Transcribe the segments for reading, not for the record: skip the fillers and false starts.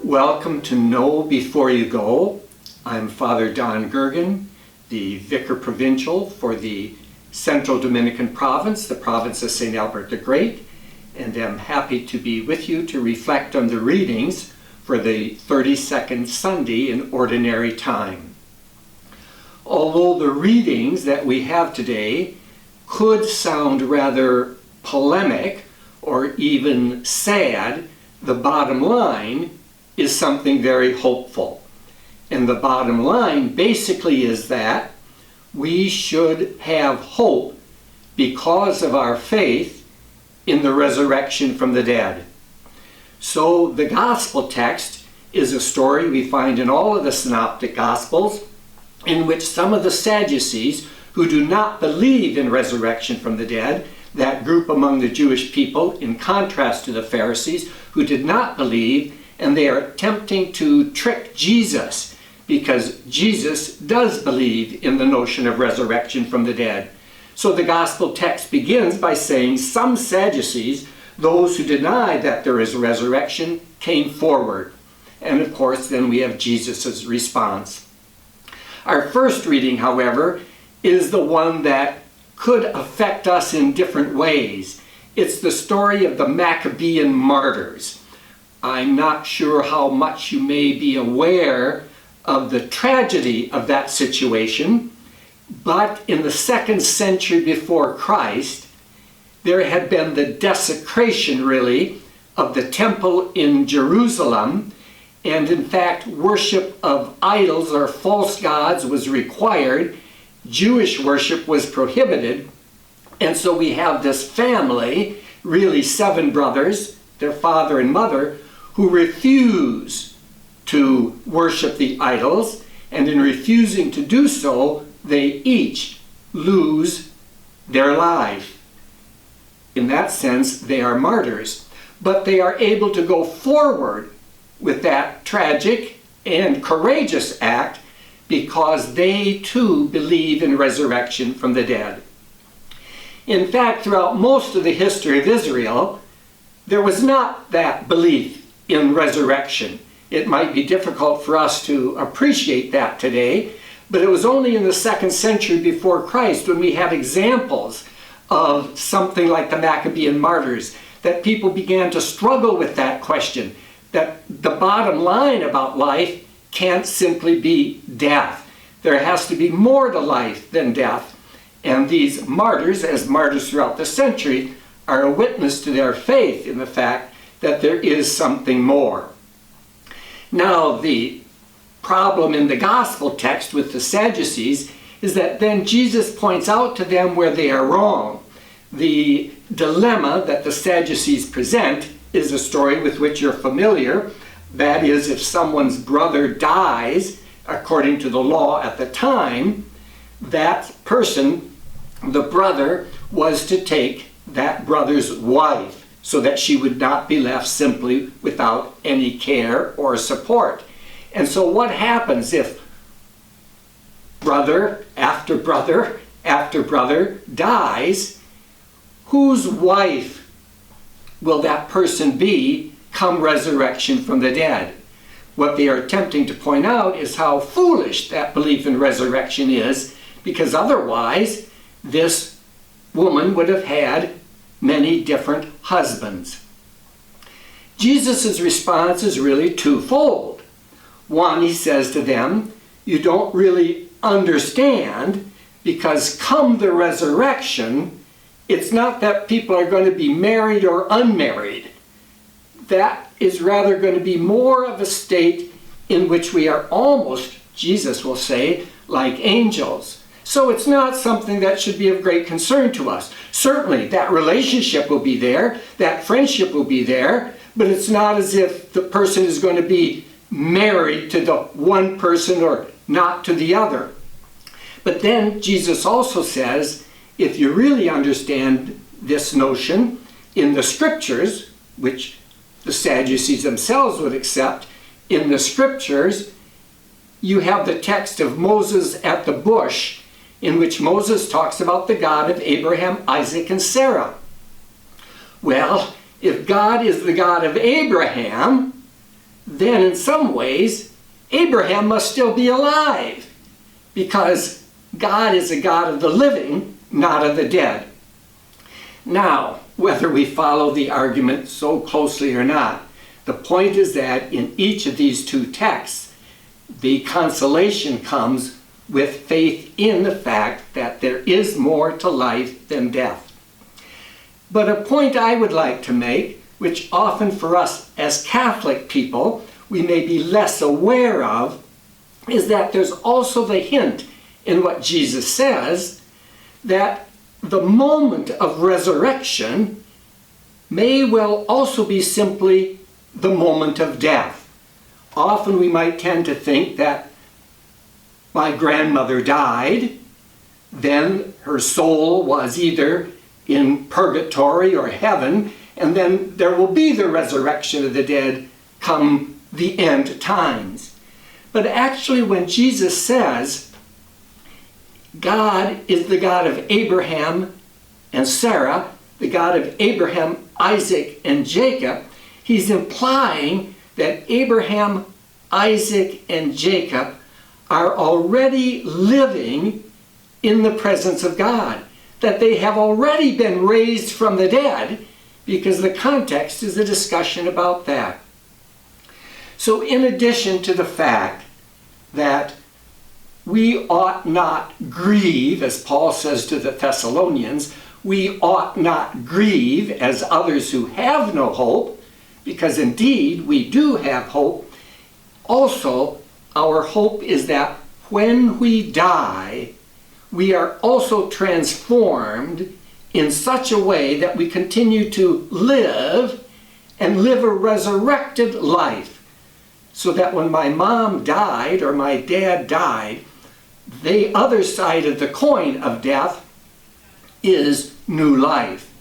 Welcome to Know Before You Go. I'm Father Don Goergen, the Vicar Provincial for the Central Dominican Province, the province of St. Albert the Great, and I'm happy to be with you to reflect on the readings for the 32nd Sunday in Ordinary Time. Although the readings that we have today could sound rather polemic or even sad, the bottom line is something very hopeful. And the bottom line basically is that we should have hope because of our faith in the resurrection from the dead. So the gospel text is a story we find in all of the synoptic gospels in which some of the Sadducees who do not believe in resurrection from the dead, that group among the Jewish people in contrast to the Pharisees who did not believe, and they are attempting to trick Jesus because Jesus does believe in the notion of resurrection from the dead. So the gospel text begins by saying some Sadducees, those who deny that there is a resurrection, came forward. And of course then we have Jesus' response. Our first reading, however, is the one that could affect us in different ways. It's the story of the Maccabean martyrs. I'm not sure how much you may be aware of the tragedy of that situation, but in the 2nd century before Christ, there had been the desecration, really, of the temple in Jerusalem, and in fact, worship of idols or false gods was required. Jewish worship was prohibited, and so we have this family, really 7 brothers, their father and mother, who refuse to worship the idols, and in refusing to do so, they each lose their life. In that sense, they are martyrs, but they are able to go forward with that tragic and courageous act because they too believe in resurrection from the dead. In fact, throughout most of the history of Israel, there was not that belief in resurrection. It might be difficult for us to appreciate that today, but it was only in the 2nd century before Christ when we have examples of something like the Maccabean martyrs that people began to struggle with that question, that the bottom line about life can't simply be death. There has to be more to life than death. And these martyrs, as martyrs throughout the century, are a witness to their faith in the fact that there is something more. Now, the problem in the gospel text with the Sadducees is that then Jesus points out to them where they are wrong. The dilemma that the Sadducees present is a story with which you're familiar. That is, if someone's brother dies, according to the law at the time, that person, the brother, was to take that brother's wife, so that she would not be left simply without any care or support. And so what happens if brother after brother after brother dies? Whose wife will that person be come resurrection from the dead? What they are attempting to point out is how foolish that belief in resurrection is, because otherwise this woman would have had many different husbands. Jesus' response is really twofold. One, he says to them, you don't really understand, because come the resurrection, it's not that people are going to be married or unmarried. That is rather going to be more of a state in which we are almost, Jesus will say, like angels. So it's not something that should be of great concern to us. Certainly that relationship will be there, that friendship will be there, but it's not as if the person is going to be married to the one person or not to the other. But then Jesus also says, if you really understand this notion in the scriptures, which the Sadducees themselves would accept, in the scriptures, you have the text of Moses at the bush, in which Moses talks about the God of Abraham, Isaac, and Sarah. Well, if God is the God of Abraham, then in some ways, Abraham must still be alive, because God is a God of the living, not of the dead. Now, whether we follow the argument so closely or not, the point is that in each of these two texts, the consolation comes with faith in the fact that there is more to life than death. But a point I would like to make, which often for us as Catholic people we may be less aware of, is that there's also the hint in what Jesus says that the moment of resurrection may well also be simply the moment of death. Often we might tend to think that my grandmother died, then her soul was either in purgatory or heaven, and then there will be the resurrection of the dead come the end times. But actually, when Jesus says God is the God of Abraham and Sarah, the God of Abraham, Isaac, and Jacob, he's implying that Abraham, Isaac, and Jacob are already living in the presence of God, that they have already been raised from the dead, because the context is a discussion about that. So in addition to the fact that we ought not grieve, as Paul says to the Thessalonians, we ought not grieve as others who have no hope, because indeed we do have hope. Also, our hope is that when we die, we are also transformed in such a way that we continue to live and live a resurrected life. So that when my mom died or my dad died, the other side of the coin of death is new life,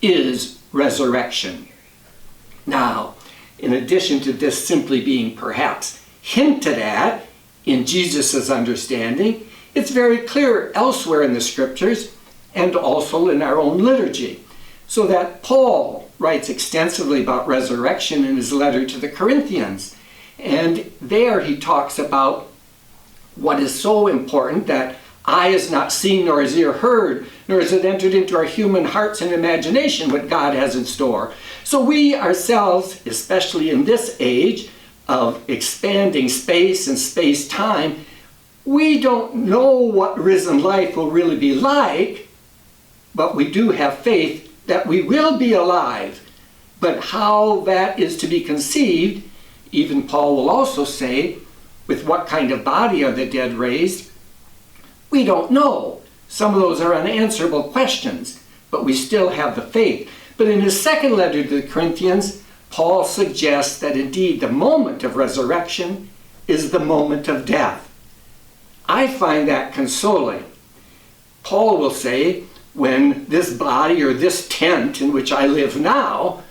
is resurrection. Now, in addition to this simply being perhaps hinted at in Jesus' understanding, it's very clear elsewhere in the scriptures and also in our own liturgy. So that Paul writes extensively about resurrection in his letter to the Corinthians. And there he talks about what is so important, that eye has not seen, nor has ear heard, nor has it entered into our human hearts and imagination what God has in store. So we ourselves, especially in this age of expanding space and space-time, we don't know what risen life will really be like, but we do have faith that we will be alive. But how that is to be conceived, even Paul will also say, with what kind of body are the dead raised? We don't know. Some of those are unanswerable questions, but we still have the faith. But in his second letter to the Corinthians, Paul suggests that indeed the moment of resurrection is the moment of death. I find that consoling. Paul will say, when this body or this tent in which I live now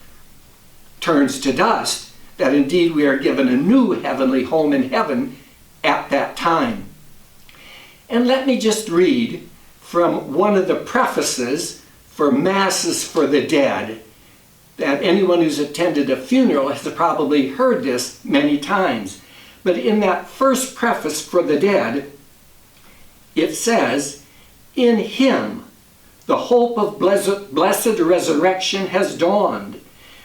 turns to dust, that indeed we are given a new heavenly home in heaven at that time. And let me just read from one of the prefaces for Masses for the Dead, that anyone who's attended a funeral has probably heard this many times. But in that first preface for the dead, it says, "In him the hope of blessed resurrection has dawned,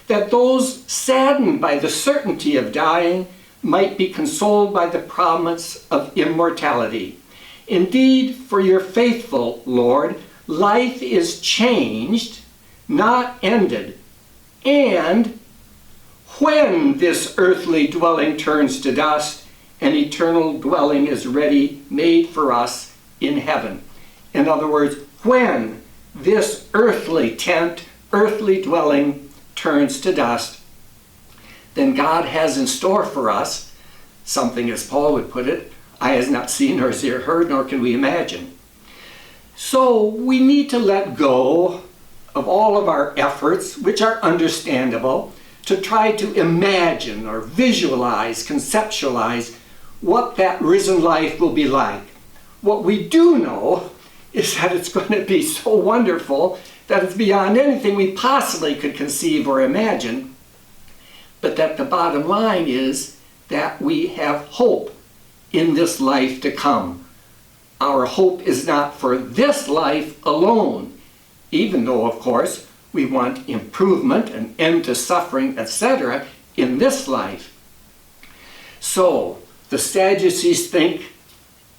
that those saddened by the certainty of dying might be consoled by the promise of immortality. Indeed, for your faithful, Lord, life is changed, not ended. And when this earthly dwelling turns to dust, an eternal dwelling is ready, made for us in heaven." In other words, when this earthly tent, earthly dwelling turns to dust, then God has in store for us something, as Paul would put it, eye has not seen, nor has ear heard, nor can we imagine. So we need to let go of all of our efforts, which are understandable, to try to imagine or visualize, conceptualize what that risen life will be like. What we do know is that it's going to be so wonderful that it's beyond anything we possibly could conceive or imagine. but that the bottom line is that we have hope in this life to come. Our hope is not for this life alone, even though, of course, we want improvement, an end to suffering, etc., in this life. So, the Sadducees think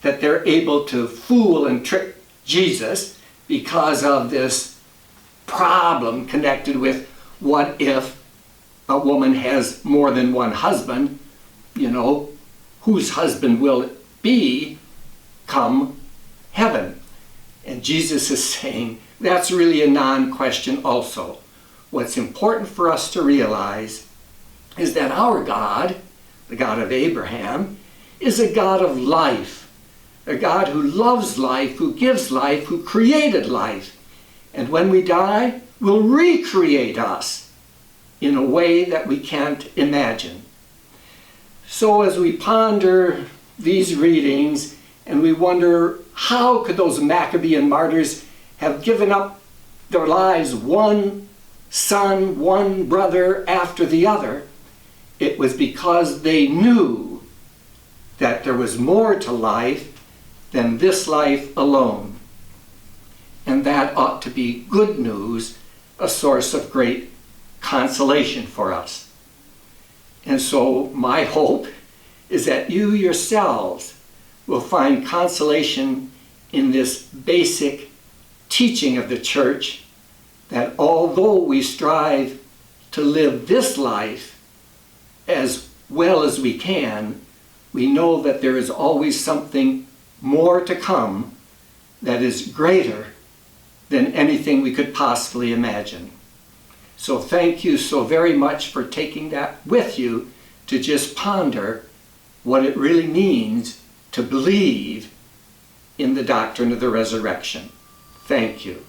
that they're able to fool and trick Jesus because of this problem connected with what if a woman has more than one husband, whose husband will it be come heaven? And Jesus is saying that's really a non-question also. What's important for us to realize is that our God, the God of Abraham, is a God of life, a God who loves life, who gives life, who created life. And when we die, will recreate us in a way that we can't imagine. So as we ponder these readings and we wonder how could those Maccabean martyrs have given up their lives, one son, one brother after the other, it was because they knew that there was more to life than this life alone. And that ought to be good news, a source of great consolation for us. And so my hope is that you yourselves will find consolation in this basic teaching of the church, that although we strive to live this life as well as we can, we know that there is always something more to come that is greater than anything we could possibly imagine. So thank you so very much for taking that with you to just ponder what it really means to believe in the doctrine of the resurrection. Thank you.